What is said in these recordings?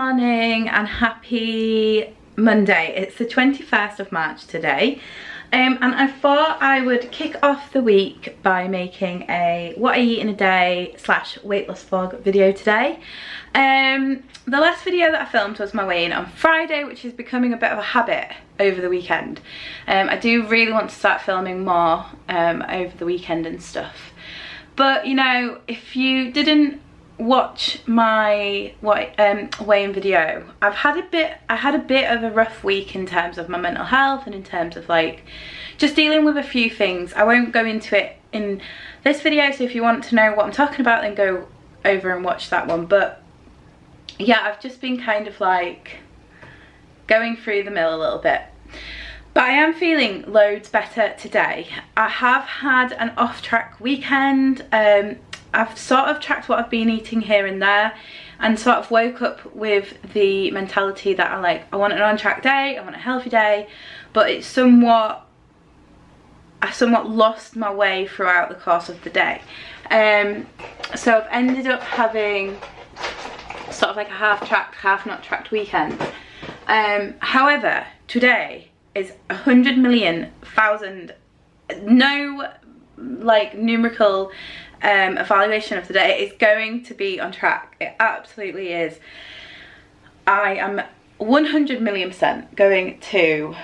morning and happy Monday. It's the 21st of March today. And I thought I would kick off the week by making a what I eat in a day / weight loss vlog video today. The last video that I filmed was my weigh-in on Friday, which is becoming a bit of a habit over the weekend. I do really want to start filming more over the weekend and stuff. But you know, if you didn't watch my weigh-in video, I had a bit of a rough week in terms of my mental health and in terms of like just dealing with a few things. I won't go into it in this video, so if you want to know what I'm talking about, then go over and watch that one. But yeah, I've just been kind of like going through the mill a little bit, but I am feeling loads better today. I have had an off-track weekend. I've sort of tracked what I've been eating here and there and sort of woke up with the mentality that I want an on-track day, I want a healthy day, but it's I somewhat lost my way throughout the course of the day. So I've ended up having sort of like a half-tracked, half-not-tracked weekend. However, today is 100 million thousand, no like numerical evaluation of the day. It's going to be on track. It absolutely is. I am 100 million% going to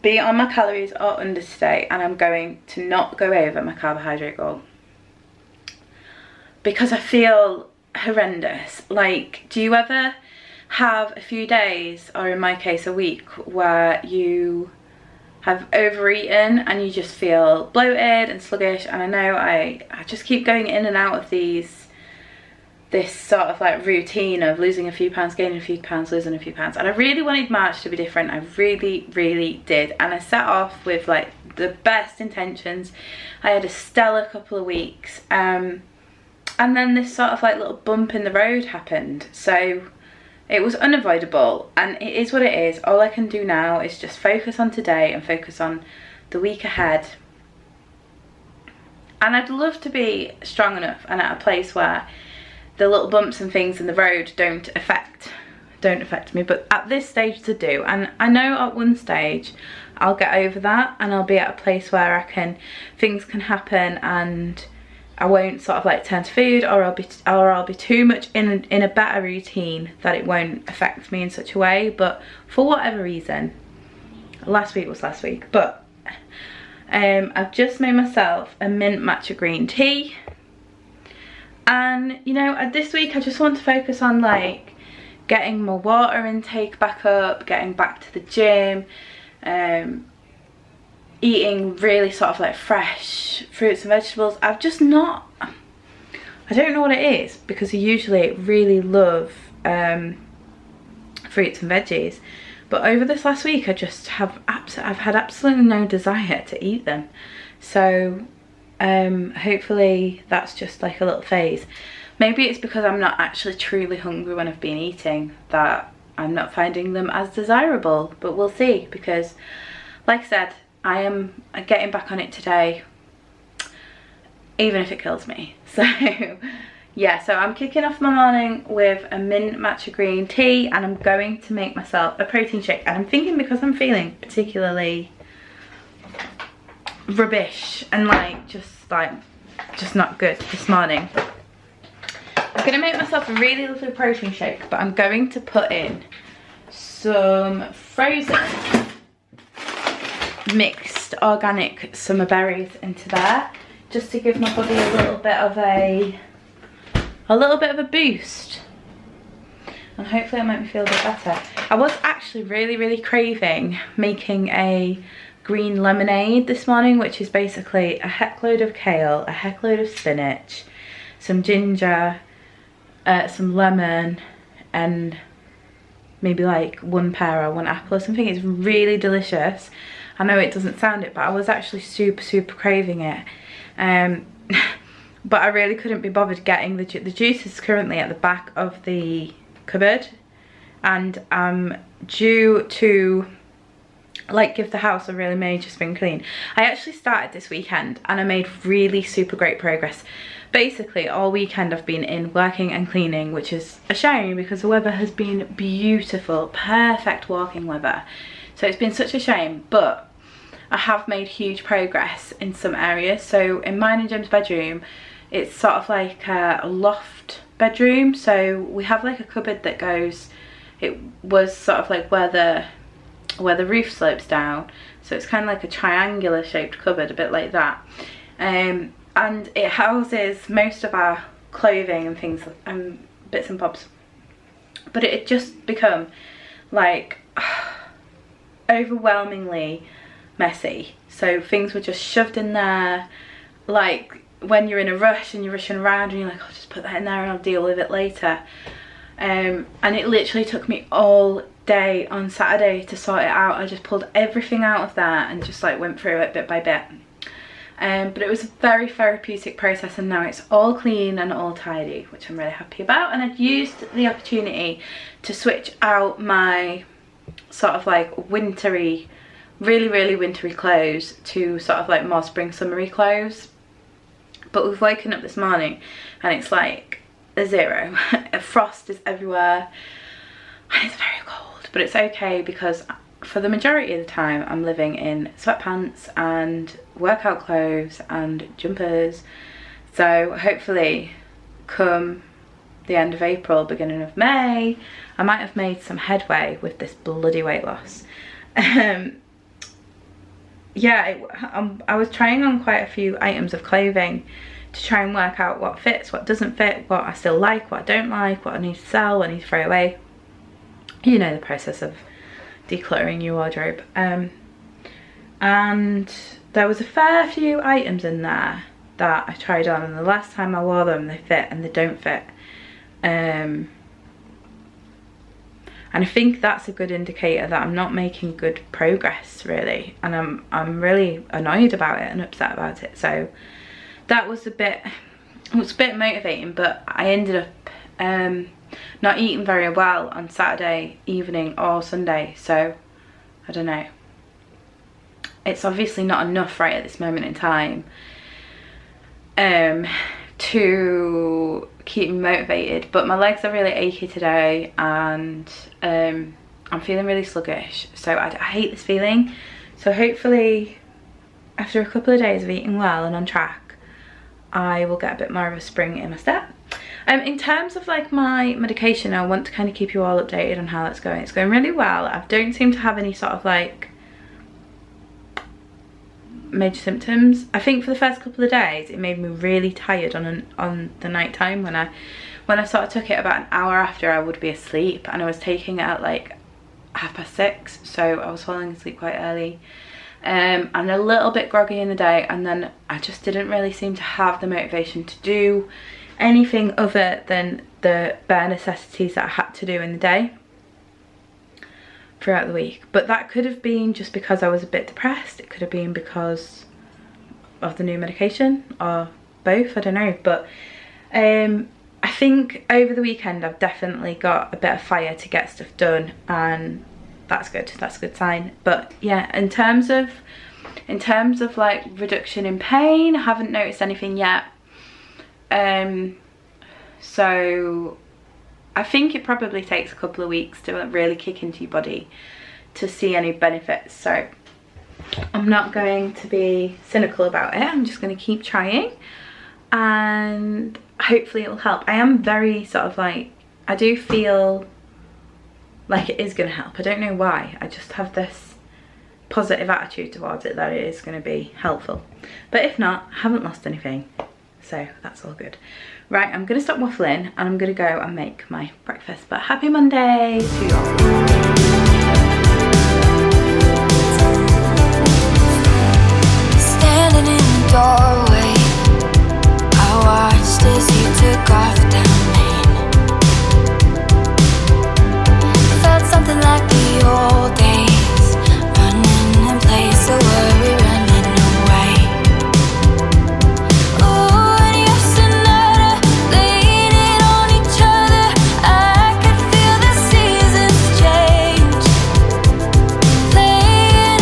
be on my calories or under today, and I'm going to not go over my carbohydrate goal because I feel horrendous. Like, do you ever have a few days, or in my case a week, where you have overeaten and you just feel bloated and sluggish? And I know I just keep going in and out of this sort of like routine of losing a few pounds, gaining a few pounds, losing a few pounds. And I really wanted March to be different. I really did. And I set off with like the best intentions. I had a stellar couple of weeks. And then this sort of like little bump in the road happened. So it was unavoidable, and it is what it is. All I can do now is just focus on today and focus on the week ahead. And I'd love to be strong enough and at a place where the little bumps and things in the road don't affect me, but at this stage they do. And I know at one stage I'll get over that and I'll be at a place where things can happen and I won't sort of like turn to food, or I'll be too much in a better routine that it won't affect me in such a way. But for whatever reason, last week was last week. But I've just made myself a mint matcha green tea, and you know, this week I just want to focus on like getting my water intake back up, getting back to the gym, eating really sort of like fresh fruits and vegetables. I don't know what it is, because I usually really love fruits and veggies, but over this last week I've had absolutely no desire to eat them. So hopefully that's just like a little phase. Maybe it's because I'm not actually truly hungry when I've been eating that I'm not finding them as desirable, but we'll see, because like I said, I am getting back on it today, even if it kills me. So yeah, so I'm kicking off my morning with a mint matcha green tea, and I'm going to make myself a protein shake. And I'm thinking, because I'm feeling particularly rubbish and like just not good this morning, I'm going to make myself a really lovely protein shake, but I'm going to put in some frozen mixed organic summer berries into there, just to give my body a little bit of a boost, and hopefully it'll make me feel a bit better. I was actually really craving making a green lemonade this morning, which is basically a heck load of kale, a heck load of spinach, some ginger, some lemon, and maybe like one pear or one apple or something. It's really delicious. I know it doesn't sound it, but I was actually super craving it. But I really couldn't be bothered getting the juice is currently at the back of the cupboard, and I'm due to like give the house a really major spring clean. I actually started this weekend and I made really super great progress. Basically all weekend I've been in working and cleaning, which is a shame because the weather has been beautiful, perfect walking weather. So it's been such a shame, but I have made huge progress in some areas. So in mine and Jim's bedroom, it's sort of like a loft bedroom. So we have like a cupboard that goes, it was sort of like where the roof slopes down. So it's kind of like a triangular shaped cupboard, a bit like that. And it houses most of our clothing and things and bits and bobs. But it had just become like overwhelmingly messy. So things were just shoved in there, like when you're in a rush and you're rushing around and you're like, I'll just put that in there and I'll deal with it later. And it literally took me all day on Saturday to sort it out. I just pulled everything out of there and just like went through it bit by bit. But it was a very therapeutic process, and now it's all clean and all tidy, which I'm really happy about. And I've used the opportunity to switch out my sort of like wintry, really wintry clothes to sort of like more spring summery clothes. But we've woken up this morning and it's like a 0. Frost is everywhere and it's very cold, but it's okay because for the majority of the time I'm living in sweatpants and workout clothes and jumpers. So hopefully come the end of April, beginning of May, I might have made some headway with this bloody weight loss. Yeah, I was trying on quite a few items of clothing to try and work out what fits, what doesn't fit, what I still like, what I don't like, what I need to sell, what I need to throw away. You know, the process of decluttering your wardrobe. And there was a fair few items in there that I tried on, and the last time I wore them they fit and they don't fit. And I think that's a good indicator that I'm not making good progress, really, and I'm really annoyed about it and upset about it. So that was a bit motivating, but I ended up not eating very well on Saturday evening or Sunday. So I don't know, it's obviously not enough right at this moment in time to keep me motivated, but my legs are really achy today and I'm feeling really sluggish. So I hate this feeling. So hopefully after a couple of days of eating well and on track, I will get a bit more of a spring in my step. In terms of like my medication, I want to kind of keep you all updated on how that's going. It's going really well. I don't seem to have any sort of like major symptoms. I think for the first couple of days it made me really tired on the night time when I sort of took it about an hour after I would be asleep, and I was taking it at like 6:30, so I was falling asleep quite early. And a little bit groggy in the day, and then I just didn't really seem to have the motivation to do anything other than the bare necessities that I had to do in the day throughout the week. But that could have been just because I was a bit depressed. It could have been because of the new medication, or both, I don't know. But I think over the weekend I've definitely got a bit of fire to get stuff done, and that's good. That's a good sign. But yeah, in terms of like reduction in pain, I haven't noticed anything yet. So I think it probably takes a couple of weeks to really kick into your body to see any benefits. So I'm not going to be cynical about it. I'm just going to keep trying and hopefully it will help. I am very sort of like, I do feel like it is going to help. I don't know why. I just have this positive attitude towards it that it is going to be helpful. But if not, I haven't lost anything. So that's all good. Right, I'm going to stop waffling and I'm going to go and make my breakfast. But happy Monday to you all. Standing in the doorway, I watched as you took off down Main. Felt something like the old days, running in place, so were we running away? Ooh, and yesterday, leaning on each other, I could feel the seasons change. Playing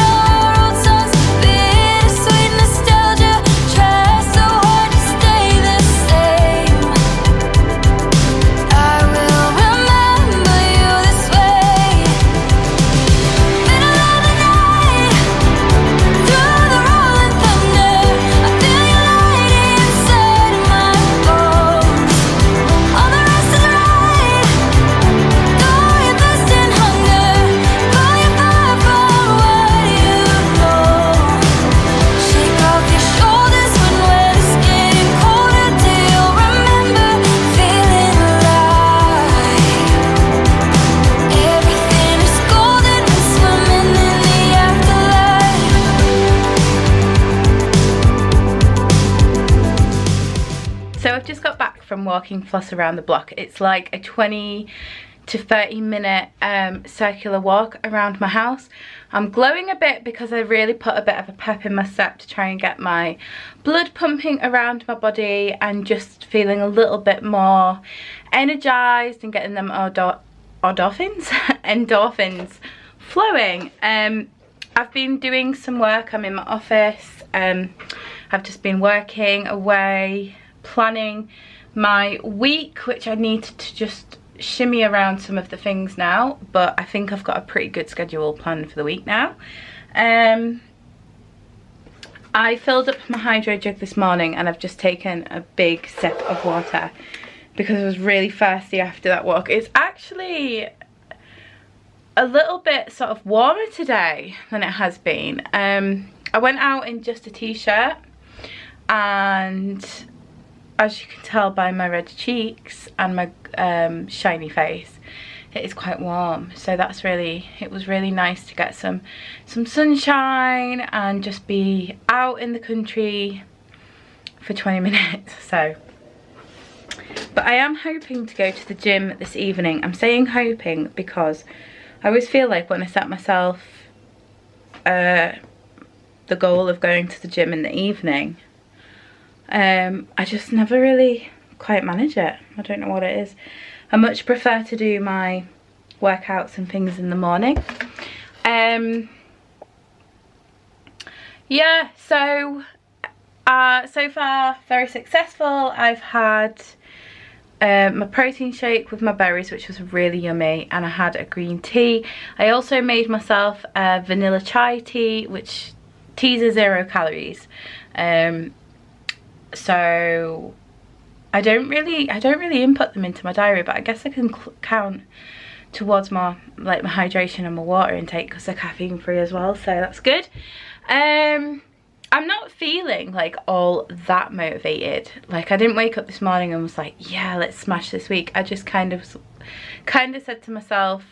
walking plus around the block. It's like a 20 to 30 minute circular walk around my house. I'm glowing a bit because I really put a bit of a pep in my step to try and get my blood pumping around my body and just feeling a little bit more energized and getting them endorphins flowing. I've been doing some work. I'm in my office. I've just been working away, planning my week, which I need to just shimmy around some of the things now, but I think I've got a pretty good schedule planned for the week now. I filled up my hydro jug this morning and I've just taken a big sip of water because I was really thirsty after that walk. It's actually a little bit sort of warmer today than it has been. I went out in just a t-shirt, and as you can tell by my red cheeks and my shiny face, it is quite warm. So that's really, it was really nice to get some sunshine and just be out in the country for 20 minutes. So, but I am hoping to go to the gym this evening. I'm saying hoping because I always feel like when I set myself the goal of going to the gym in the evening, I just never really quite manage it. I don't know what it is. I much prefer to do my workouts and things in the morning. Yeah, so far very successful. I've had my protein shake with my berries, which was really yummy, and I had a green tea. I also made myself a vanilla chai tea, which teas are 0 calories. So I don't really input them into my diary, but I guess I can count towards my hydration and my water intake because they're caffeine free as well, so that's good. I'm not feeling like all that motivated. Like, I didn't wake up this morning and was like, yeah, let's smash this week. I just kind of said to myself,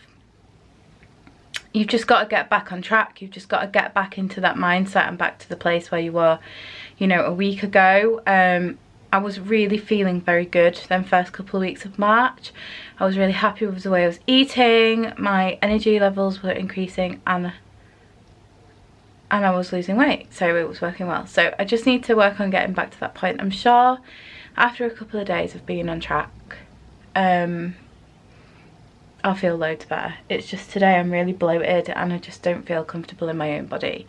you've just got to get back on track. You've just got to get back into that mindset and back to the place where you were, you know, a week ago. I was really feeling very good then first couple of weeks of March. I was really happy with the way I was eating. My energy levels were increasing and I was losing weight, so it was working well. So I just need to work on getting back to that point. I'm sure after a couple of days of being on track, I'll feel loads better. It's just today I'm really bloated and I just don't feel comfortable in my own body.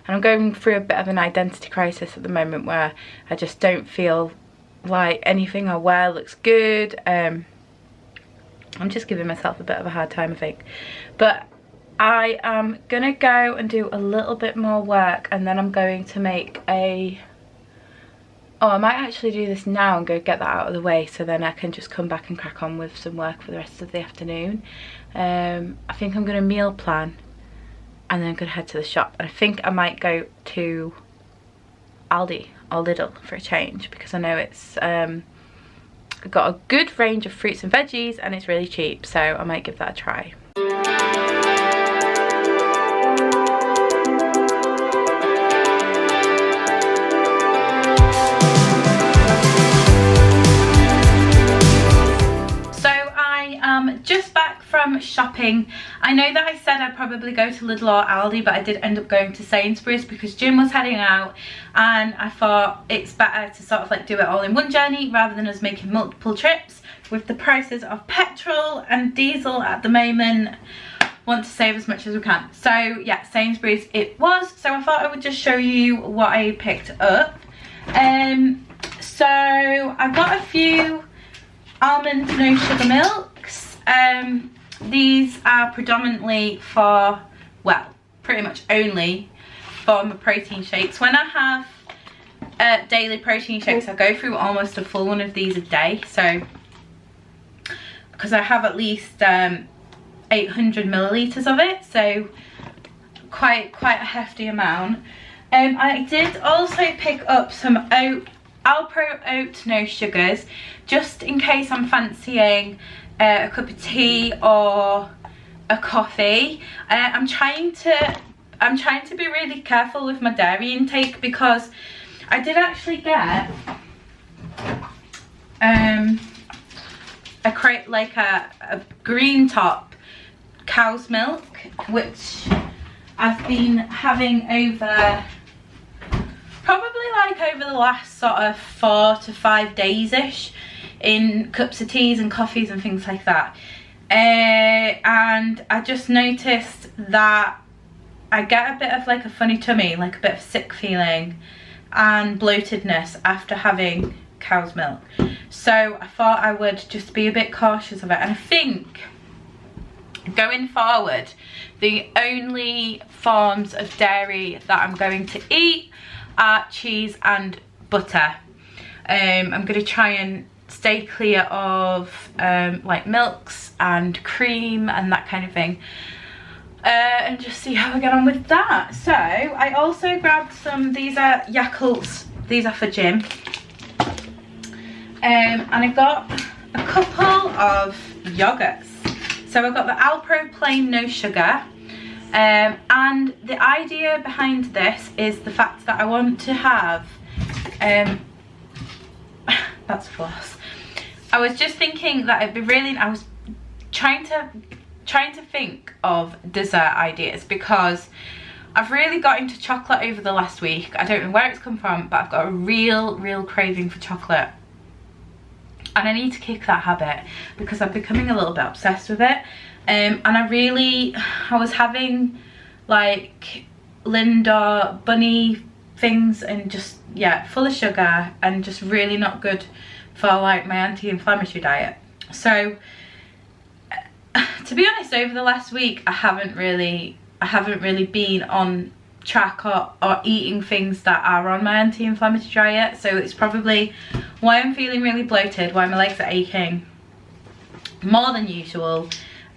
And I'm going through a bit of an identity crisis at the moment where I just don't feel like anything I wear looks good. I'm just giving myself a bit of a hard time, I think. But I am gonna go and do a little bit more work, and then I'm going to make I might actually do this now and go get that out of the way, so then I can just come back and crack on with some work for the rest of the afternoon. I think I'm gonna meal plan and then I'm gonna head to the shop. And I think I might go to Aldi or Lidl for a change, because I know it's got a good range of fruits and veggies and it's really cheap, so I might give that a try. Just back from shopping. I know that I said I'd probably go to Lidl or Aldi, but I did end up going to Sainsbury's because Jim was heading out and I thought it's better to sort of like do it all in one journey rather than us making multiple trips. With the prices of petrol and diesel at the moment, want to save as much as we can. So yeah, Sainsbury's it was. So I thought I would just show you what I picked up. So I got a few almond no sugar milks. These are predominantly for, well, pretty much only for my protein shakes. When I have daily protein shakes, I go through almost a full one of these a day. So because I have at least 800 millilitres of it, so quite a hefty amount. I did also pick up some Alpro oat no sugars, just in case I'm fancying a cup of tea or a coffee. I'm trying to be really careful with my dairy intake, because I did actually get a green top cow's milk, which I've been having probably over the last sort of 4 to 5 days-ish, in cups of teas and coffees and things like that. And I just noticed that I get a bit of like a funny tummy, like a bit of sick feeling and bloatedness after having cow's milk. So I thought I would just be a bit cautious of it. And I think going forward, the only forms of dairy that I'm going to eat are cheese and butter. I'm going to try and stay clear of like milks and cream and that kind of thing, and just see how I get on with that. So I also grabbed some, these are Yakults, these are for gym, and I got a couple of yogurts. So I got the Alpro plain no sugar, and the idea behind this is the fact that I want to have that's false. I was just thinking that it'd be really, I was trying to think of dessert ideas, because I've really got into chocolate over the last week. I don't know where it's come from, but I've got a real craving for chocolate, and I need to kick that habit because I'm becoming a little bit obsessed with it. And I was having like Linda bunny things, and just, yeah, full of sugar and just really not good for like my anti-inflammatory diet. So to be honest, over the last week I haven't really been on track or eating things that are on my anti-inflammatory diet. So it's probably why I'm feeling really bloated, why my legs are aching more than usual.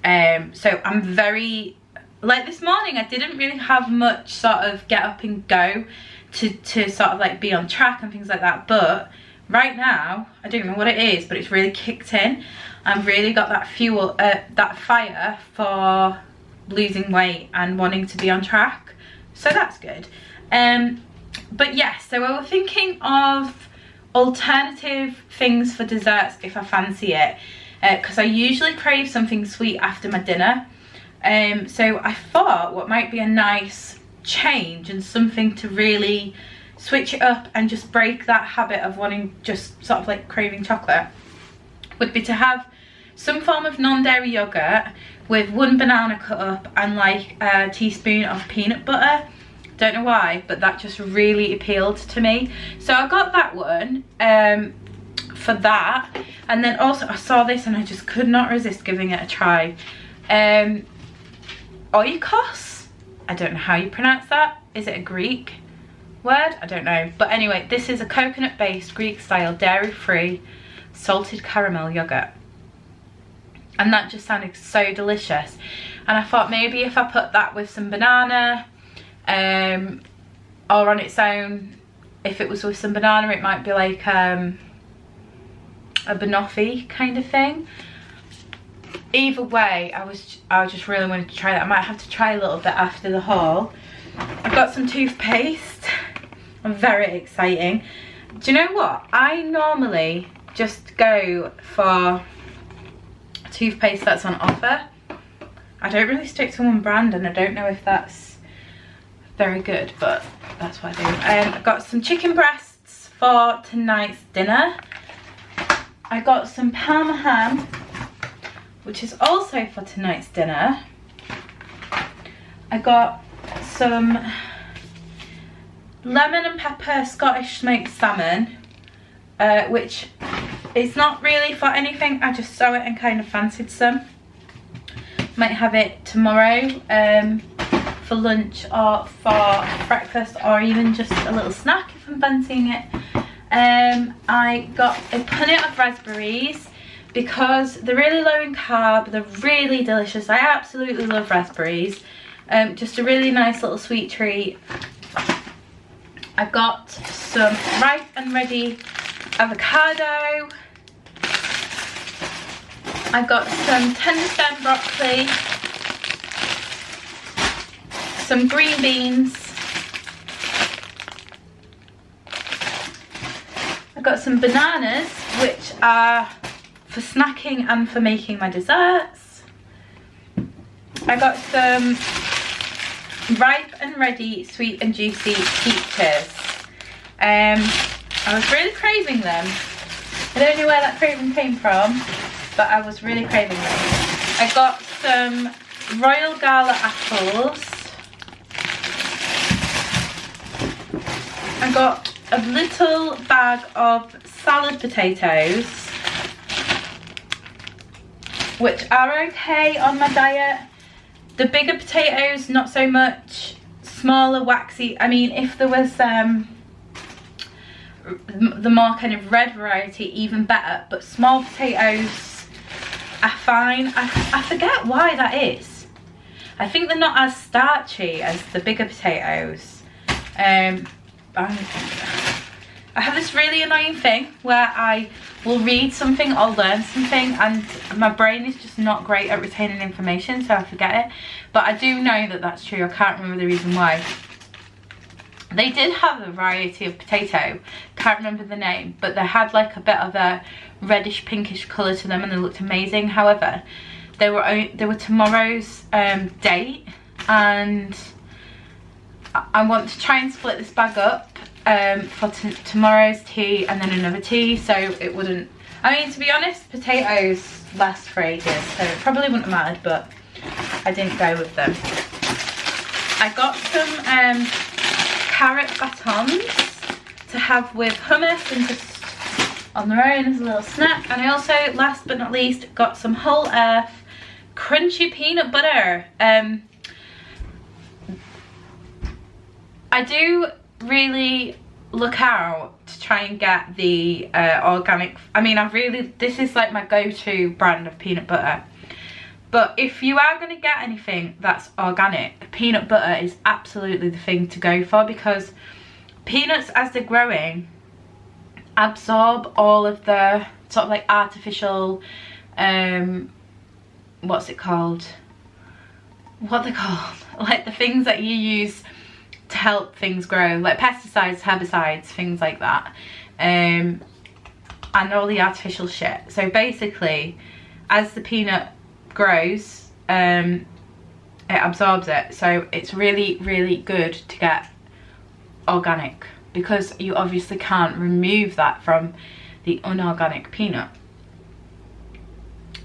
So I'm very, like this morning I didn't really have much sort of get up and go to sort of like be on track and things like that, but right now I don't know what it is, but it's really kicked in. I've really got that fuel, that fire for losing weight and wanting to be on track, so that's good. But yeah, so I was thinking of alternative things for desserts if I fancy it, because I usually crave something sweet after my dinner. So I thought what might be a nice change and something to really switch it up and just break that habit of wanting, just sort of like craving chocolate, would be to have some form of non-dairy yogurt with 1 banana cut up and like a teaspoon of peanut butter. Don't know why, but that just really appealed to me. So I got that one for that. And then also I saw this and I just could not resist giving it a try. Oikos? I don't know how you pronounce that. Is it a Greek word? I don't know. But anyway, this is a coconut based Greek style dairy free salted caramel yogurt. And that just sounded so delicious. And I thought maybe if I put that with some banana, or on its own, if it was with some banana, it might be like a banoffee kind of thing. Either way, I just really wanted to try that. I might have to try a little bit after the haul. I've got some toothpaste. Very exciting. Do you know what? I normally just go for toothpaste that's on offer. I don't really stick to one brand, and I don't know if that's very good, but that's what I do. I've got some chicken breasts for tonight's dinner. I got some Parma ham, which is also for tonight's dinner. I got some lemon and pepper Scottish smoked salmon, which is not really for anything. I just saw it and kind of fancied some. Might have it tomorrow for lunch or for breakfast, or even just a little snack if I'm fancying it. I got a punnet of raspberries because they're really low in carb, they're really delicious. I absolutely love raspberries. Just a really nice little sweet treat. I got some ripe and ready avocado. I got some tender stem broccoli, some green beans. I got some bananas, which are for snacking and for making my desserts. I got some ripe and ready sweet and juicy peaches. I was really craving them. I don't know where that craving came from, but I was really craving them. I got some Royal Gala apples. I got a little bag of salad potatoes, which are okay on my diet. The bigger potatoes, not so much. Smaller, waxy. I mean, if there was the more kind of red variety, even better. But small potatoes are fine. I forget why that is. I think they're not as starchy as the bigger potatoes. I have this really annoying thing where I will read something or learn something and my brain is just not great at retaining information, so I forget it. But I do know that that's true. I can't remember the reason why. They did have a variety of potato, can't remember the name, but they had like a bit of a reddish pinkish colour to them and they looked amazing. However, they were tomorrow's date, and I want to try and split this bag up for tomorrow's tea and then another tea, so it wouldn't, I mean, to be honest, potatoes last for ages, so it probably wouldn't have mattered, but I didn't go with them. I got some carrot batons to have with hummus and just on their own as a little snack. And I also, last but not least, got some Whole Earth crunchy peanut butter. I do really look out to try and get the organic. I mean, this is like my go-to brand of peanut butter. But if you are going to get anything that's organic, peanut butter is absolutely the thing to go for, because peanuts, as they're growing, absorb all of the sort of like artificial, what's it called? What they're called? Like the things that you use to help things grow, like pesticides, herbicides, things like that, and all the artificial shit. So basically, as the peanut grows, it absorbs it. So it's really, really good to get organic, because you obviously can't remove that from the unorganic peanut.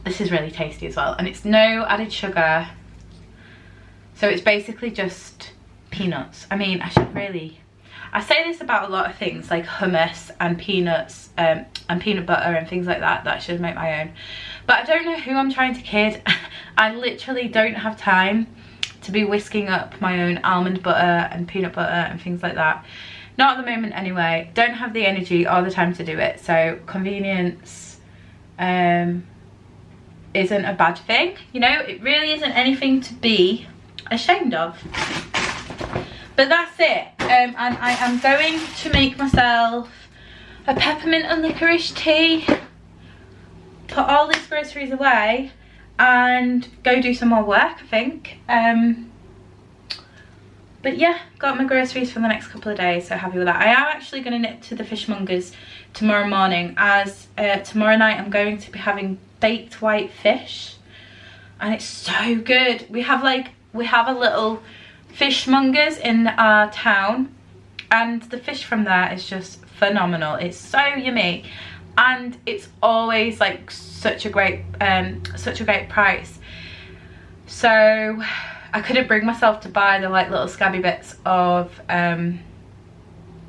This is really tasty as well, and it's no added sugar, so it's basically just peanuts. I mean, I say this about a lot of things like hummus and peanuts and peanut butter and things like that I should make my own, but I don't know who I'm trying to kid. I literally don't have time to be whisking up my own almond butter and peanut butter and things like that. Not at the moment anyway. Don't have the energy or the time to do it, so convenience isn't a bad thing, you know. It really isn't anything to be ashamed of. But that's it, and I am going to make myself a peppermint and licorice tea, put all these groceries away and go do some more work, I think. But yeah, got my groceries for the next couple of days, so happy with that. I am actually going to nip to the fishmongers tomorrow morning, as tomorrow night I'm going to be having baked white fish, and it's so good. We have a little fishmongers in our town, and the fish from there is just phenomenal. It's so yummy, and it's always like such a great price. So I couldn't bring myself to buy the like little scabby bits of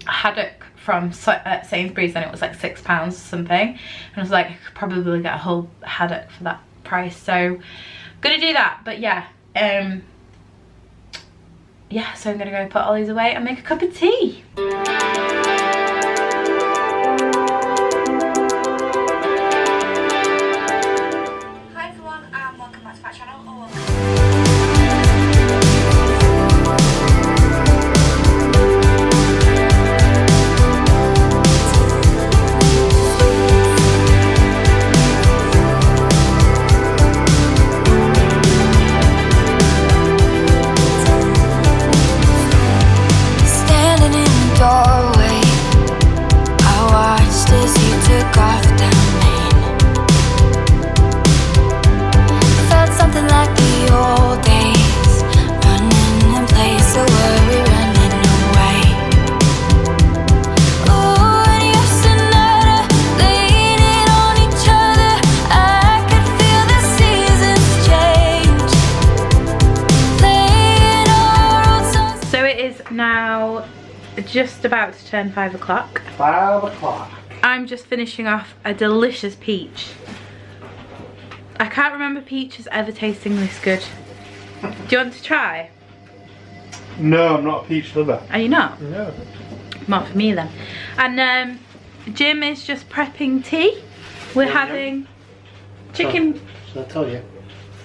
haddock from Sainsbury's, and it was like £6 or something, and I was like, I could probably get a whole haddock for that price, so gonna do that. But yeah, yeah, so I'm gonna go put all these away and make a cup of tea. Hi everyone, and welcome back to my channel. Standing in the doorway, now just about to turn 5 o'clock. 5 o'clock. I'm just finishing off a delicious peach. I can't remember peaches ever tasting this good. Do you want to try? No, I'm not a peach lover. Are you not? No. Not for me then. And Jim is just prepping tea. We're having chicken. Shall I tell you?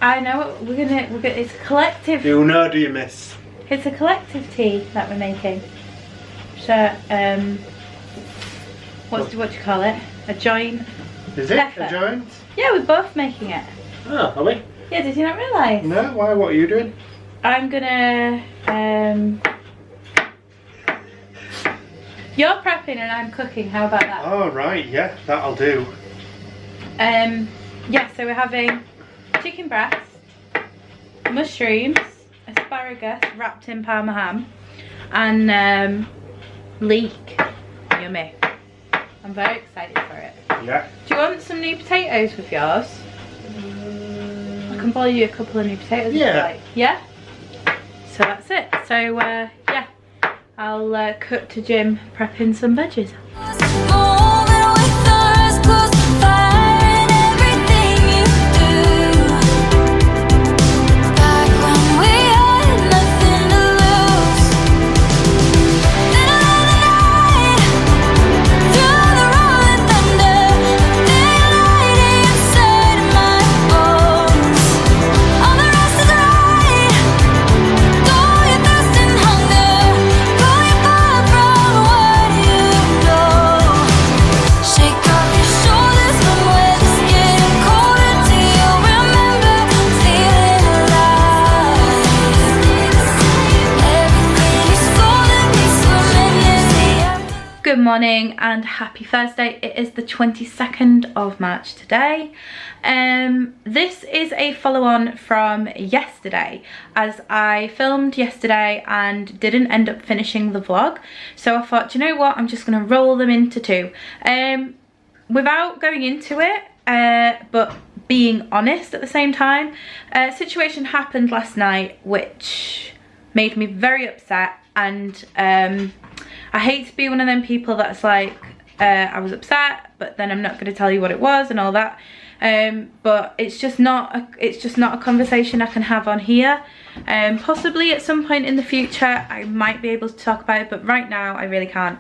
I know we're gonna. It's a collective. You know, do you miss? It's a collective tea that we're making. So what do you call it? A joint. Is it effort. a joint? Yeah, we're both making it. Oh, are we? Yeah, did you not realise? No, why? What are you doing? I'm gonna you're prepping and I'm cooking, how about that? Oh right, yeah, that'll do. Yeah, so we're having chicken breast, mushrooms, asparagus wrapped in parma ham, and leek. Yummy. I'm very excited for it. Yeah. Do you want some new potatoes with yours? I can boil you a couple of new potatoes if you like. Yeah? So that's it. So yeah, I'll cut to Jim prepping some veggies. Good morning and happy Thursday. It is the 22nd of March today. This is a follow-on from yesterday, as I filmed yesterday and didn't end up finishing the vlog. So I thought, do you know what, I'm just going to roll them into two. Without going into it, but being honest at the same time, a situation happened last night which made me very upset, and I hate to be one of them people that's like, I was upset, but then I'm not going to tell you what it was and all that. But it's just not a conversation I can have on here. Possibly at some point in the future I might be able to talk about it, but right now I really can't.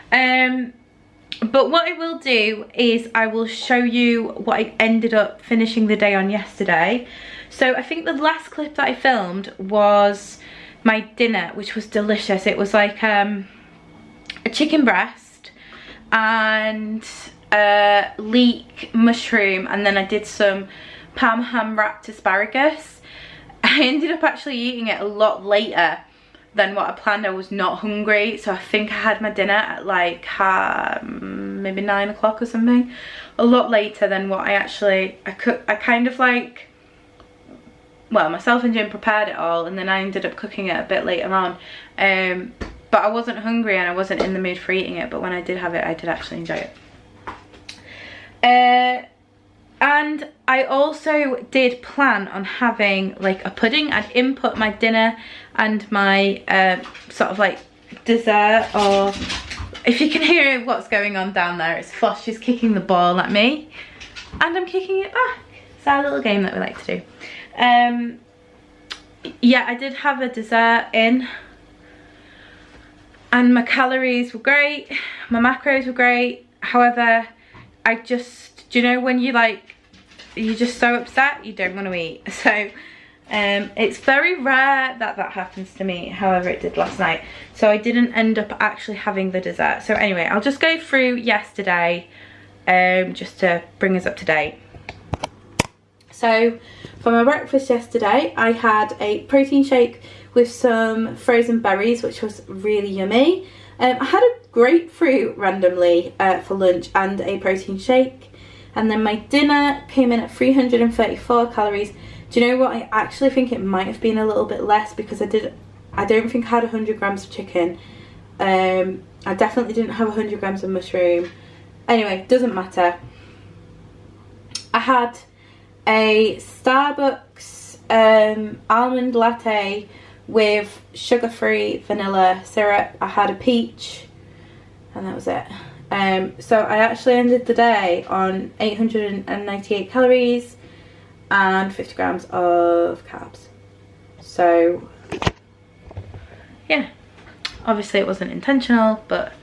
But what I will do is I will show you what I ended up finishing the day on yesterday. So I think the last clip that I filmed was my dinner, which was delicious. It was like a chicken breast and leek mushroom, and then I did some parma ham wrapped asparagus. I ended up actually eating it a lot later than what I planned. I was not hungry, so I think I had my dinner at like maybe 9 o'clock or something, a lot later than what I kind of like, well, myself and Jim prepared it all, and then I ended up cooking it a bit later on. But I wasn't hungry and I wasn't in the mood for eating it, but when I did have it, I did actually enjoy it. And I also did plan on having like a pudding. I'd input my dinner and my sort of like dessert, or if you can hear what's going on down there, it's Fosh is kicking the ball at me and I'm kicking it back. It's our little game that we like to do. Yeah, I did have a dessert in, and my calories were great, my macros were great. However, I just, do you know when you like, you're just so upset you don't want to eat? So it's very rare that that happens to me. However, it did last night, so I didn't end up actually having the dessert. So anyway, I'll just go through yesterday just to bring us up to date. So for my breakfast yesterday, I had a protein shake with some frozen berries, which was really yummy. I had a grapefruit randomly for lunch and a protein shake. And then my dinner came in at 334 calories. Do you know what? I actually think it might have been a little bit less, because I don't think I had 100 grams of chicken. I definitely didn't have 100 grams of mushroom. Anyway, doesn't matter. I had a Starbucks almond latte with sugar-free vanilla syrup. I had a peach and that was it. So I actually ended the day on 898 calories and 50 grams of carbs. So yeah, obviously it wasn't intentional, but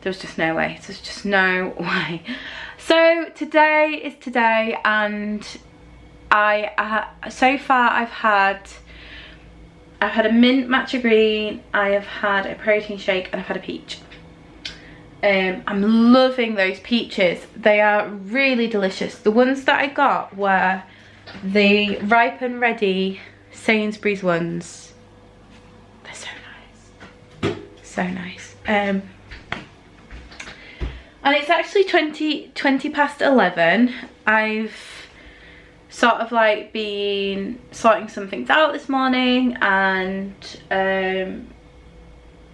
there was just no way. There's just no way. So today is today, and so far I've had a mint matcha green, I have had a protein shake, and I've had a peach. I'm loving those peaches. They are really delicious. The ones that I got were the ripe and ready Sainsbury's ones. They're so nice. So nice. And it's actually 20 past 11. I've sort of like been sorting some things out this morning, and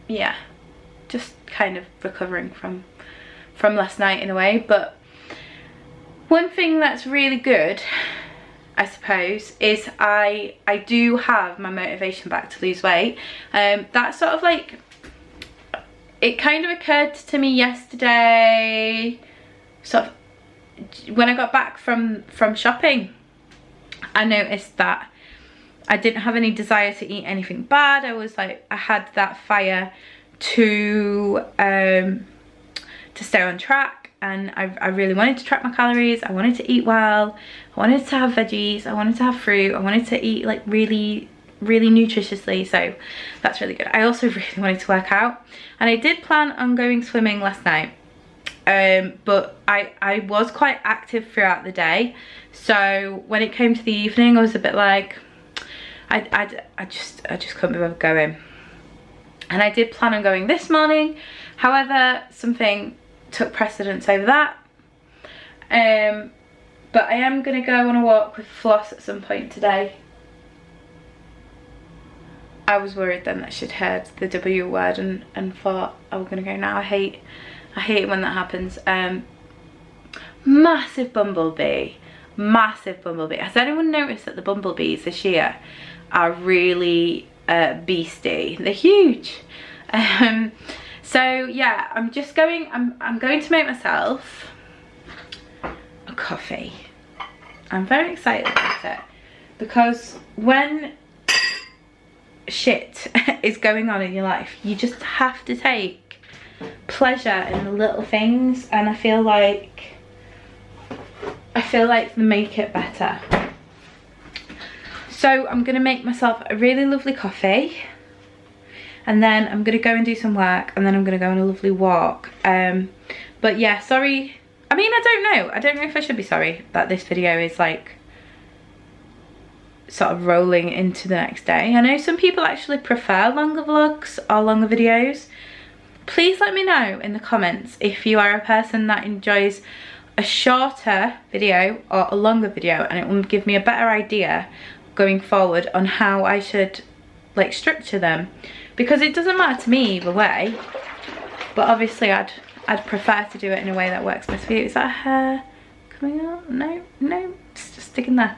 yeah, just kind of recovering from last night in a way. But one thing that's really good, I suppose, is I do have my motivation back to lose weight. That sort of like, it kind of occurred to me yesterday, sort of when I got back from shopping. I noticed that I didn't have any desire to eat anything bad. I was like, I had that fire to stay on track, and I really wanted to track my calories. I wanted to eat well. I wanted to have veggies. I wanted to have fruit. I wanted to eat like really nutritiously, so that's really good. I also really wanted to work out, and I did plan on going swimming last night, but I was quite active throughout the day, so when it came to the evening I was a bit like, I just couldn't be bothered going. And I did plan on going this morning, however something took precedence over that. But I am going to go on a walk with Floss at some point today. I was worried then that she'd heard the W word and thought I was going to go now. I hate it when that happens. Massive bumblebee. Massive bumblebee. Has anyone noticed that the bumblebees this year are really beastie? They're huge. So yeah, I'm going to make myself a coffee. I'm very excited about it, because when shit is going on in your life, you just have to take pleasure in the little things, and I feel like they make it better. So I'm gonna make myself a really lovely coffee, and then I'm gonna go and do some work, and then I'm gonna go on a lovely walk. But yeah, sorry. I mean, I don't know if I should be sorry that this video is like sort of rolling into the next day. I know some people actually prefer longer vlogs or longer videos. Please let me know in the comments if you are a person that enjoys a shorter video or a longer video, and it will give me a better idea going forward on how I should like structure them, because it doesn't matter to me either way, but obviously I'd prefer to do it in a way that works best for you. Is that hair coming out? No, it's just sticking there.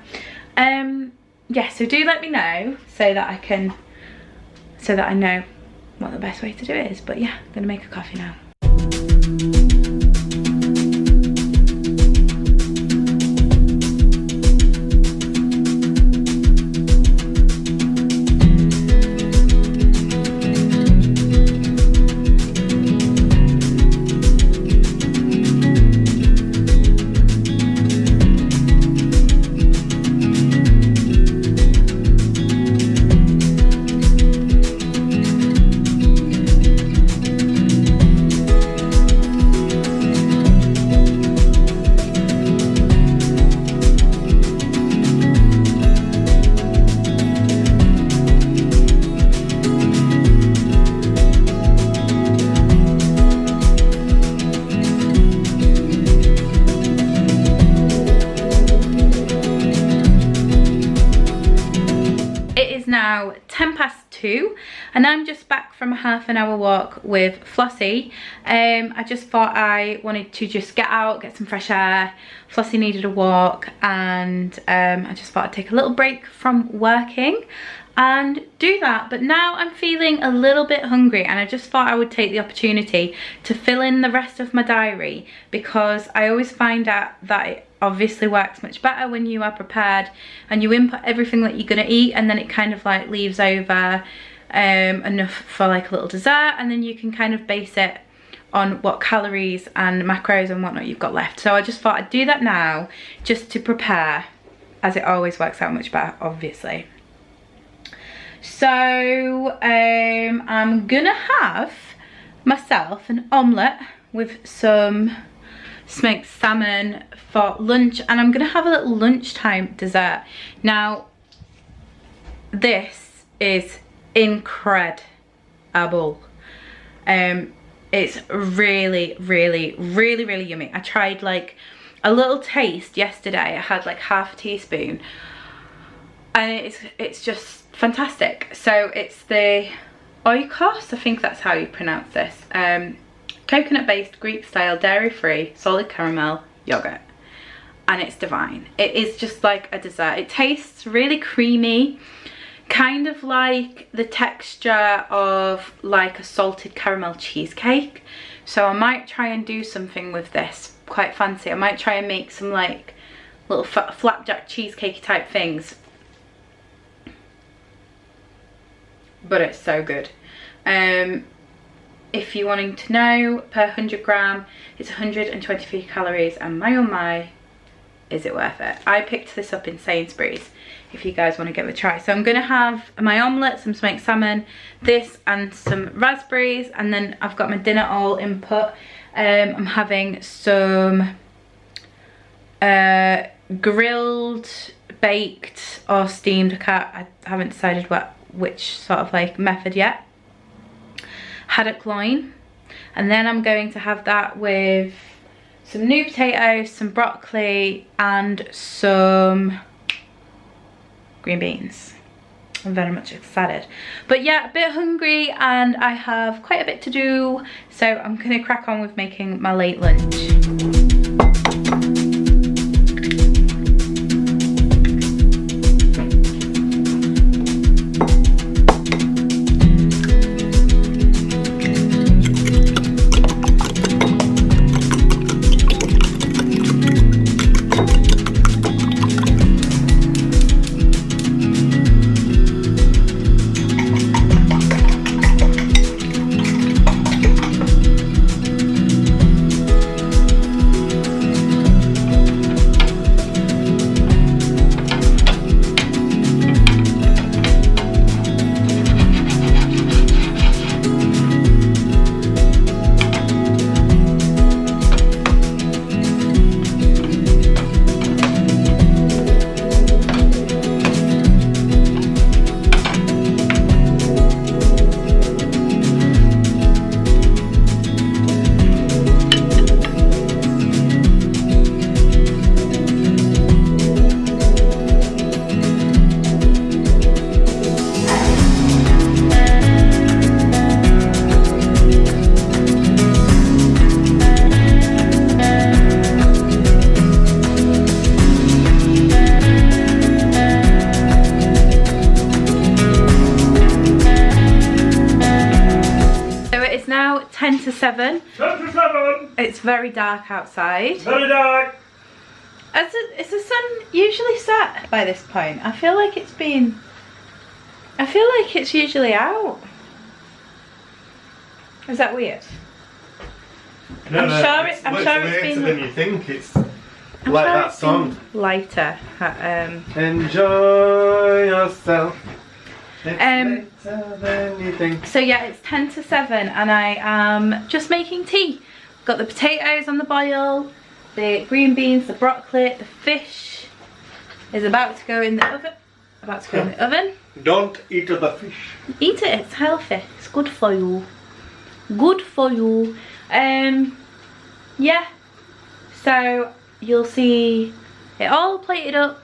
Yeah, so do let me know so that I know what the best way to do it is. But yeah, I'm gonna make a coffee now. Now 2:10, and I'm just back from a half-an-hour walk with Flossie. I just thought I wanted to just get out, get some fresh air. Flossie needed a walk, and I just thought I'd take a little break from working and do that. But now I'm feeling a little bit hungry, and I just thought I would take the opportunity to fill in the rest of my diary, because I always find out that it obviously works much better when you are prepared and you input everything that you're going to eat, and then it kind of like leaves over enough for like a little dessert, and then you can kind of base it on what calories and macros and whatnot you've got left. So I just thought I'd do that now, just to prepare, as it always works out much better, obviously. So I'm gonna have myself an omelette with some smoked salmon for lunch, and I'm gonna have a little lunchtime dessert. Now this is incredible. It's really yummy. I tried like a little taste yesterday. I had like half a teaspoon, and it's just fantastic. So it's the oikos, I think that's how you pronounce this. Coconut based, Greek style, dairy free, solid caramel yogurt, and it's divine. It is just like a dessert. It tastes really creamy, kind of like the texture of like a salted caramel cheesecake. So I might try and do something with this quite fancy. I might try and make some like little flapjack cheesecake type things, but it's so good. If you're wanting to know, per 100 gram it's 123 calories, and my oh my, is it worth it. I picked this up in Sainsbury's, if you guys want to give it a try. So I'm gonna have my omelette, some smoked salmon, this and some raspberries, and then I've got my dinner all input. I'm having some grilled, baked or steamed, I haven't decided which sort of like method yet, haddock loin, and then I'm going to have that with some new potatoes, some broccoli and some green beans. I'm very much excited, but yeah, a bit hungry and I have quite a bit to do, so I'm gonna crack on with making my late lunch. Now 10 to 7. 10 to 7. It's very dark outside. Very dark. Is the sun usually set by this point? I feel like it's usually out. Is that weird? No, I'm sure it's been later than you think. It's like that song. Lighter. Enjoy yourself. It's later than you think. So yeah, it's 10 to 7 and I am just making tea. Got the potatoes on the boil, the green beans, the broccoli, the fish is about to go in the oven. Don't eat the fish. Eat it, it's healthy. It's good for you. Good for you. Yeah. So you'll see it all plated up.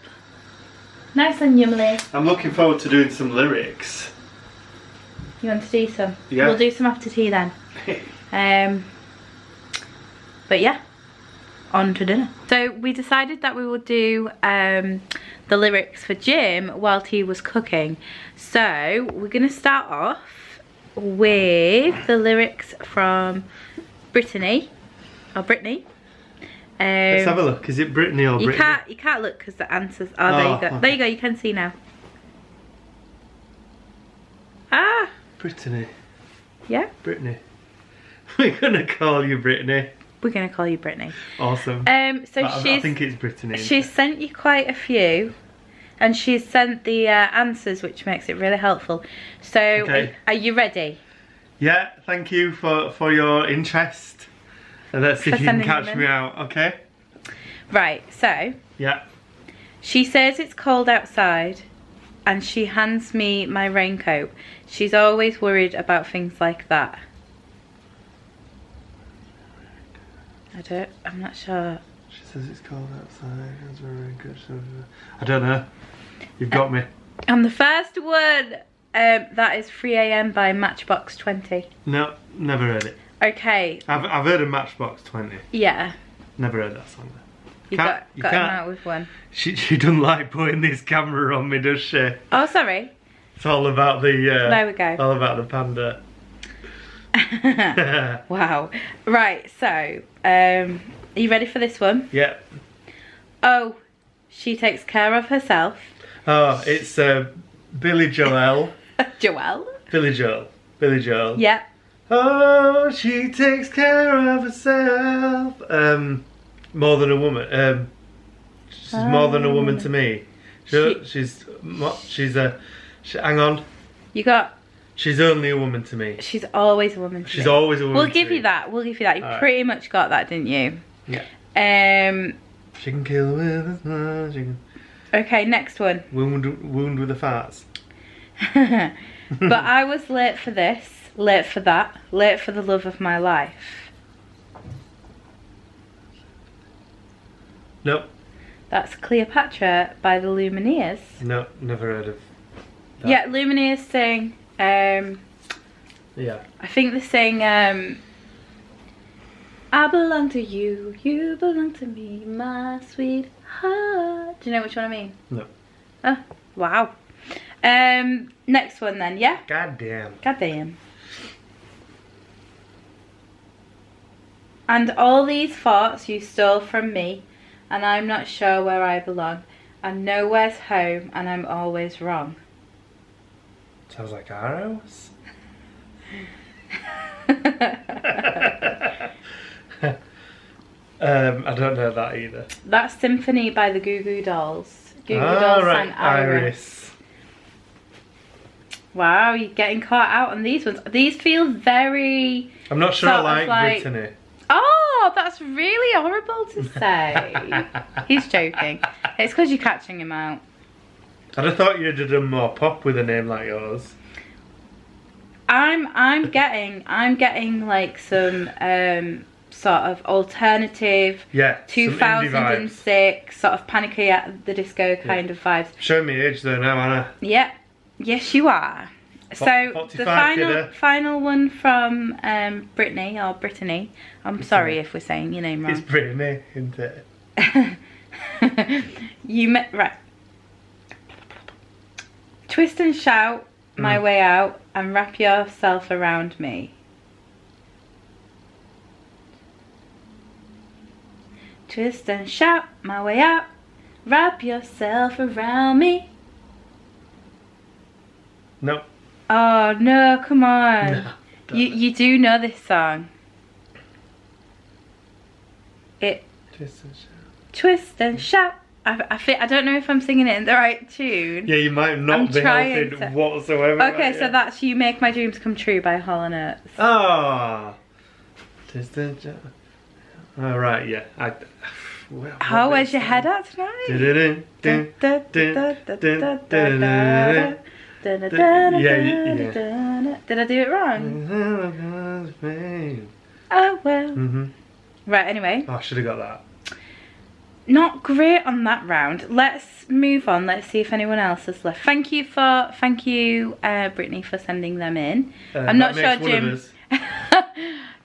Nice and yummy. I'm looking forward to doing some lyrics. You want to do some? Yeah. We'll do some after tea then. But yeah, on to dinner. So we decided that we would do the lyrics for Jim whilst he was cooking. So we're gonna start off with the lyrics from Brittany. Let's have a look. Is it Brittany or Brittany? You can't look because the answers are there you go. Okay. There you go, you can see now. Ah! Brittany. Yeah? Brittany. We're gonna call you Brittany. We're gonna call you Brittany. Awesome. So I think it's Brittany. She's sent you quite a few, and she's sent the answers, which makes it really helpful. So, Okay. are you ready? Yeah, thank you for your interest. And let's see if you can catch me out, okay? Right, so Yeah. she says it's cold outside, and she hands me my raincoat. She's always worried about things like that. I'm not sure. She says it's cold outside. I don't know. You've got me. And the first one, that is 3 AM by Matchbox 20. No, never heard it. Okay. I've heard of Matchbox 20. Yeah. Never heard that song. You got him out with one. She doesn't like putting this camera on me, does she? Oh, sorry. It's all about the. There we go. All about the panda. Wow. Right. So, are you ready for this one? Yeah. Oh, she takes care of herself. Oh, it's Billy Joel. Joelle. Billy Joel. Yeah. Oh, she takes care of herself. More than a woman. She's more than a woman to me. Hang on. You got. She's only a woman to me. She's always a woman. She's always a woman. We'll give you that. We'll give you that. You pretty much got that, didn't you? Yeah. She can kill with a smile. She can. Okay, next one. Wound with the farts. But I was late for this, late for that, late for the love of my life. Nope. That's Cleopatra by the Lumineers. No, never heard of that. Yeah, Lumineers sing, Yeah. I think they sing, I belong to you, you belong to me, my sweetheart. Do you know which one I mean? No. Oh, wow. Next one then, yeah? Goddamn. Goddamn. And all these thoughts you stole from me, and I'm not sure where I belong. And nowhere's home, and I'm always wrong. Sounds like our house. I don't know that either. That's Symphony by the Goo Goo Dolls. Goo Goo Dolls sang Iris. Wow, you're getting caught out on these ones. These feel very... I'm not sure I like Brittany. Oh, that's really horrible to say. He's joking. It's because you're catching him out. I'd have thought you'd have done more pop with a name like yours. I'm getting like some sort of alternative, 2006 sort of Panic at the Disco kind of vibes. Show me age though now, Anna. Yeah, yes you are. So the final one from Brittany or Brittany. I'm sorry if we're saying your name wrong. It's Brittany, isn't it? Right. Twist and shout my way out and wrap yourself around me. Twist and shout my way out, wrap yourself around me. No. Oh no, come on. No, you do know this song. Twist and shout. I don't know if I'm singing it in the right tune. Yeah, you might not be helping whatsoever. Okay, so that's You Make My Dreams Come True by Hall & Oates. Oh. Oh, right, yeah. Where's your head at tonight? Did I do it wrong? Oh well. Right, anyway. Oh, I should have got that. Not great on that round. Let's move on. Let's see if anyone else has left. Thank you, Brittany, for sending them in. I'm not sure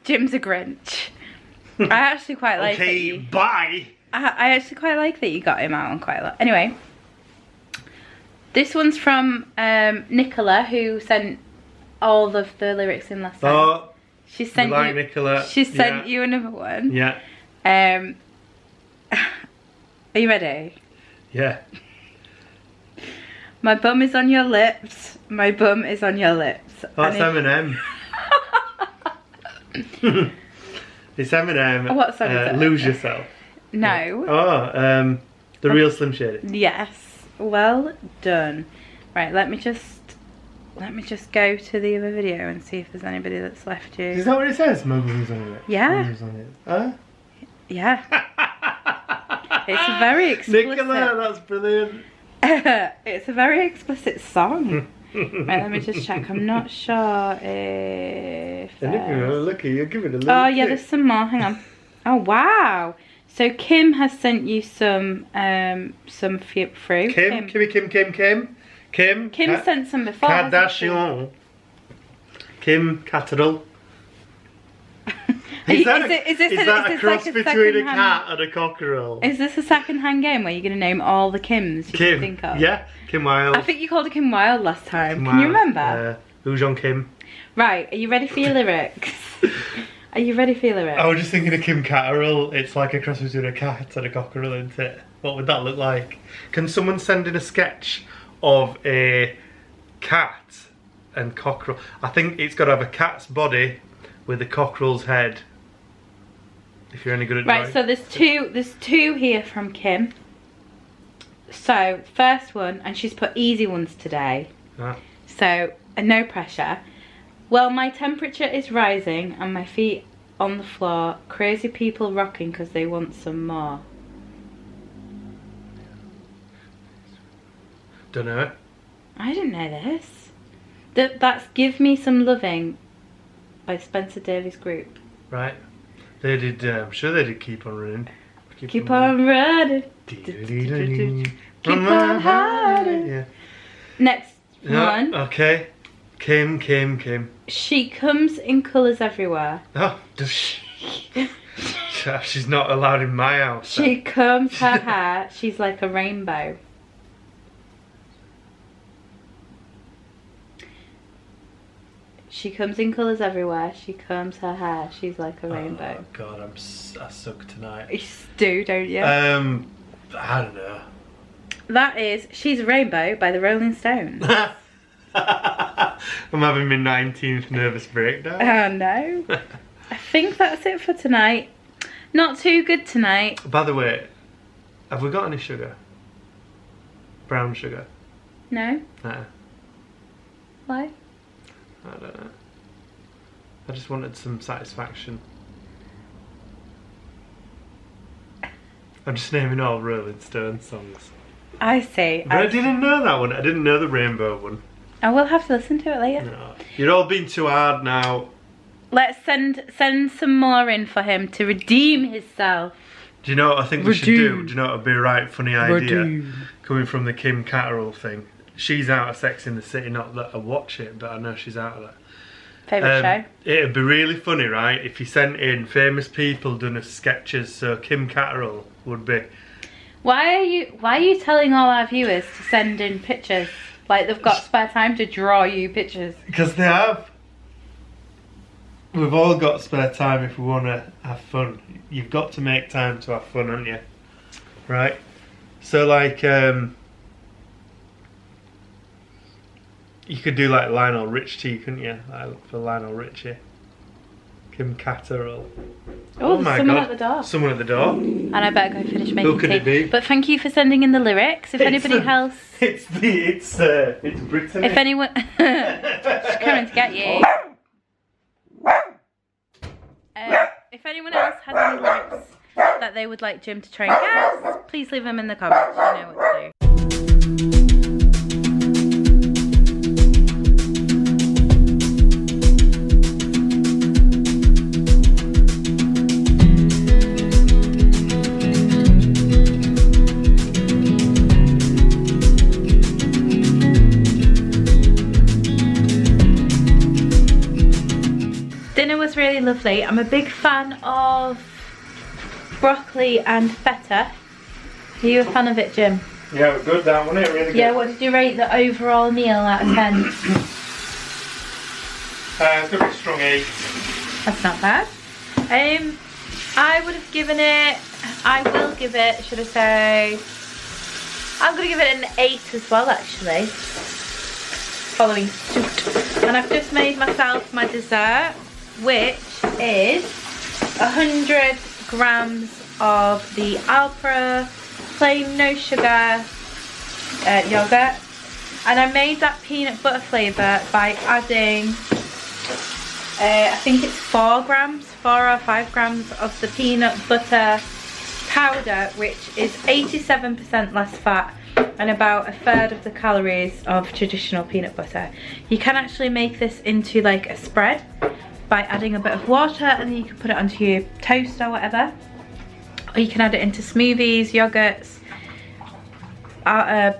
Jim's a Grinch. I actually quite like that. Okay, bye. I actually quite like that you got him out on quite a lot. Anyway, this one's from Nicola, who sent all of the lyrics in last time. Oh, she sent like Nicola. She sent you another one. Yeah. Are you ready? Yeah. My bum is on your lips. My bum is on your lips. That's Eminem. It's Eminem. What song is it? Lose Yourself. No. Oh, the real Slim Shady. Yes. Well done. Right, let me just go to the other video and see if there's anybody that's left you. Is that what it says? My bum's on it. Yeah. My bum's on it. Huh? Yeah. It's a very explicit. Nicola, that's brilliant. It's a very explicit song. Right, let me just check. I'm not sure if. Look, you're giving a little. Oh yeah, there's some more. Hang on. Oh wow. So Kim has sent you some through. Kim sent some before. Kardashian. Kim Catterall. Is Is that a cross like between a cat and a cockerel? Is this a second-hand game where you're going to name all the Kims you can think of? Yeah, Kim Wilde. I think you called her Kim Wilde last time. Can you remember? Who's on Kim? Right, are you ready for your lyrics? Are you ready for your lyrics? I was just thinking of Kim Catterall. It's like a cross between a cat and a cockerel, isn't it? What would that look like? Can someone send in a sketch of a cat and cockerel? I think it's got to have a cat's body with a cockerel's head. If you're any good at drawing. Right, so there's two here from Kim. So first one, and she's put easy ones today. So no pressure. Well, my temperature is rising and my feet on the floor. Crazy people rocking because they want some more. Don't know it. I didn't know this. That's Give Me Some Loving by Spencer Davies Group. Right. They did, I'm sure they did Keep on Running. Keep on running. Keep on hiding. Yeah. Next one. Okay. Kim. She comes in colours everywhere. Oh, does she? She's not allowed in my house. She combs her hair. She's like a rainbow. She comes in colours everywhere. She combs her hair. She's like a rainbow. Oh God, I suck tonight. You do, don't you? I don't know. That is She's a Rainbow by the Rolling Stones. I'm having my 19th nervous breakdown. Oh no. I think that's it for tonight. Not too good tonight. By the way, have we got any sugar? Brown sugar? No? I Why? don't know. I just wanted some satisfaction. I'm just naming all Rolling Stone songs. I see. But I didn't know that one. I didn't know the Rainbow one. I will have to listen to it later. No. You're all being too hard now. Let's send some more in for him to redeem himself. Do you know what I think we should do? Do you know what would be a right funny idea? Coming from the Kim Catterall thing. She's out of Sex in the City, not that I watch it, but I know she's out of that. Favourite show? It'd be really funny, right, if you sent in famous people doing as sketches, so Kim Catterall would be. Why are you telling all our viewers to send in pictures? Like they've got spare time to draw you pictures? Because they have. We've all got spare time if we want to have fun. You've got to make time to have fun, haven't you? Right? So like, you could do like Lionel Richie, couldn't you? Like for Lionel Richie. Kim Catterall. Oh, there's someone at the door. Someone at the door. And I better go finish making Who could tea. it be? But thank you for sending in the lyrics. If anybody else... It's Britain. If anyone... She's coming to get you. If anyone else has any lyrics that they would like Jim to try and guess, please leave them in the comments. You know what to do. Dinner was really lovely. I'm a big fan of broccoli and feta. Are you a fan of it, Jim? Yeah, it was good that, wasn't it? Really good. Yeah, what did you rate the overall meal out of 10? It's going to be a strong 8. That's not bad. I would have given it, I will give it, should I say, I'm going to give it an 8 as well actually. Following suit. And I've just made myself my dessert, which is 100 grams of the Alpra plain no sugar yogurt. And I made that peanut butter flavour by adding I think it's 4 or 5 grams of the peanut butter powder, which is 87% less fat and about 1/3 of the calories of traditional peanut butter. You can actually make this into like a spread by adding a bit of water, and then you can put it onto your toast or whatever. Or you can add it into smoothies, yogurts,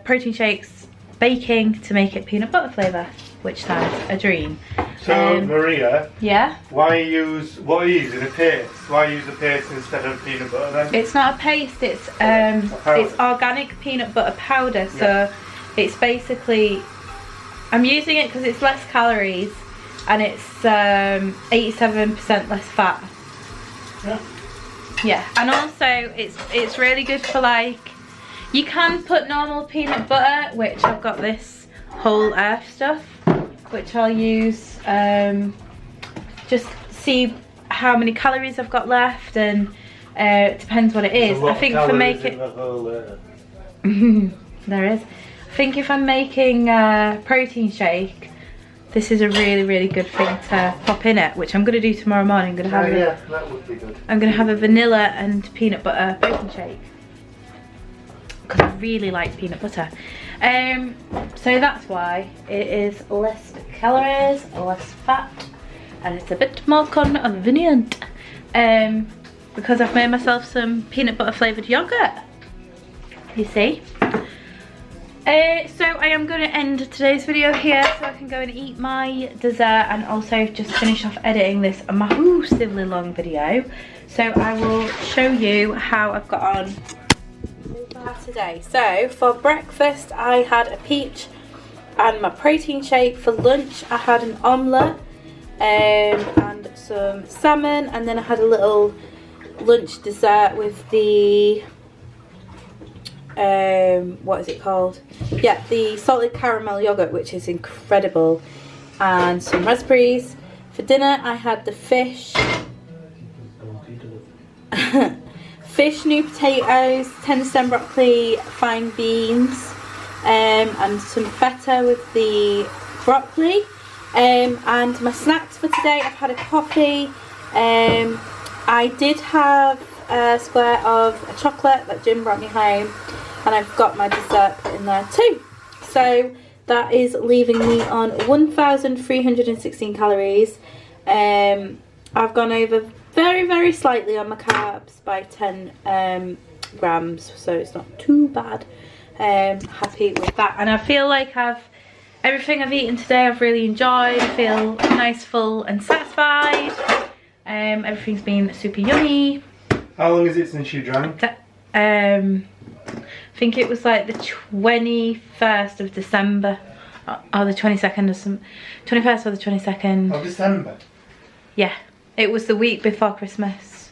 protein shakes, baking to make it peanut butter flavour, which sounds a dream. So Maria, yeah? what are you using, a paste? Why use a paste instead of peanut butter then? It's not a paste, it's organic peanut butter powder, so yeah. It's basically, I'm using it because it's less calories and it's 87% less fat. Yeah. Yeah, and also it's really good for like, you can put normal peanut butter, which I've got this whole earth stuff, which I'll use, just see how many calories I've got left, and it depends what it is. I think for making there is. I think if I'm making a protein shake, this is a really good thing to pop in it, which I'm going to do tomorrow morning. I'm going to have that would be good. I'm going to have a vanilla and peanut butter protein shake because I really like peanut butter. So that's why it is less calories, less fat, and it's a bit more convenient. Because I've made myself some peanut butter flavoured yogurt. You see? So I am going to end today's video here so I can go and eat my dessert and also just finish off editing this massively long video. So I will show you how I've got on today. So for breakfast I had a peach and my protein shake. For lunch I had an omelette and some salmon, and then I had a little lunch dessert with the what is it called? Yeah, the salted caramel yogurt, which is incredible, and some raspberries. For dinner I had the fish fish, new potatoes, 10-stem broccoli, fine beans, and some feta with the broccoli. And my snacks for today, I've had a coffee. I did have a square of chocolate that Jim brought me home, and I've got my dessert put in there too. So that is leaving me on 1,316 calories. I've gone over very slightly on my carbs by 10 grams, so it's not too bad. Happy with that, and I feel like everything I've eaten today I've really enjoyed. I feel nice, full and satisfied. Everything's been super yummy. How long is it since you drank? I think it was like the 21st of December or the 22nd or some 21st or the 22nd of December. Yeah, it was the week before Christmas.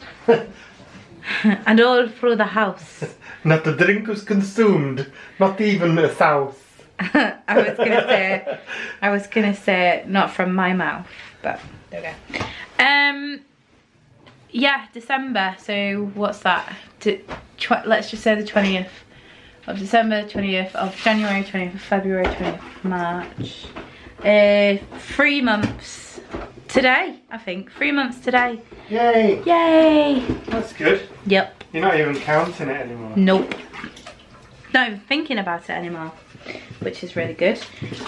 And all through the house. Not the drink was consumed, not even a south. I was gonna say not from my mouth, but there we go. Yeah, December. So what's that? Let's just say the 20th of December, 20th of January, 20th of February, 20th of March. 3 months today, I think. 3 months today. Yay! Yay! That's good. Yep. You're not even counting it anymore. Nope. Not even thinking about it anymore, which is really good.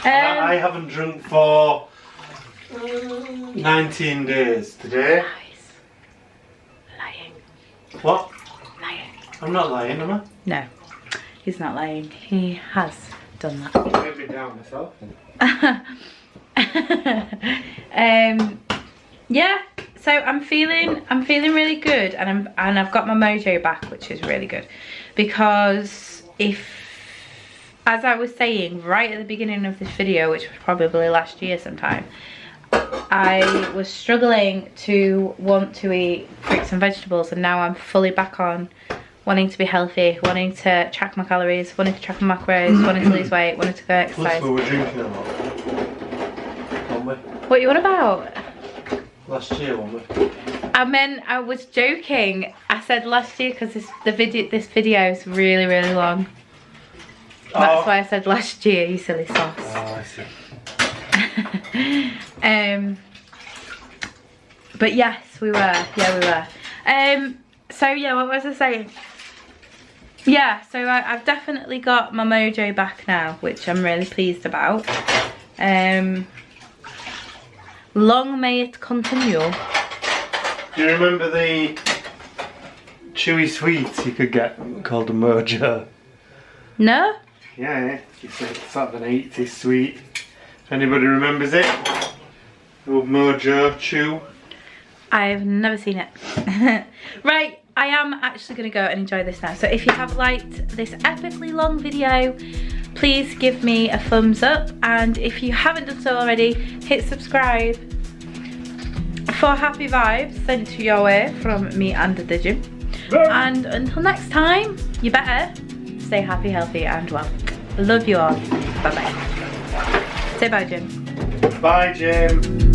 I haven't drunk for 19 days today. Lies. Lying. What? Lying. I'm not lying, am I? No, he's not lying. He has done that. I'll be down myself. Yeah, So I'm feeling really good, and I've got my mojo back, which is really good, because as I was saying right at the beginning of this video, which was probably last year sometime, I was struggling to want to eat fruits and vegetables, and now I'm fully back on wanting to be healthy, wanting to track my calories, wanting to track my macros, wanting to lose weight, wanting to go exercise. We were drinking a lot, weren't we? What are you on about? Last year, weren't we? I was joking. I said last year because this video is really, really long. That's why I said last year, you silly sauce. Oh, I see. But yes, we were. Yeah, we were. So yeah, what was I saying? Yeah, so I've definitely got my mojo back now, which I'm really pleased about. Long may it continue. Do you remember the chewy sweets you could get called a mojo? No? Yeah, it's sort of an 80s sweet. If anybody remembers it, old mojo chew. I've never seen it. Right, I am actually going to go and enjoy this now. So if you have liked this epically long video, please give me a thumbs up. And if you haven't done so already, hit subscribe for happy vibes sent to your way from me and the gym. And until next time, you better stay happy, healthy and well. Love you all. Bye bye. Say bye, Jim. Bye, Jim.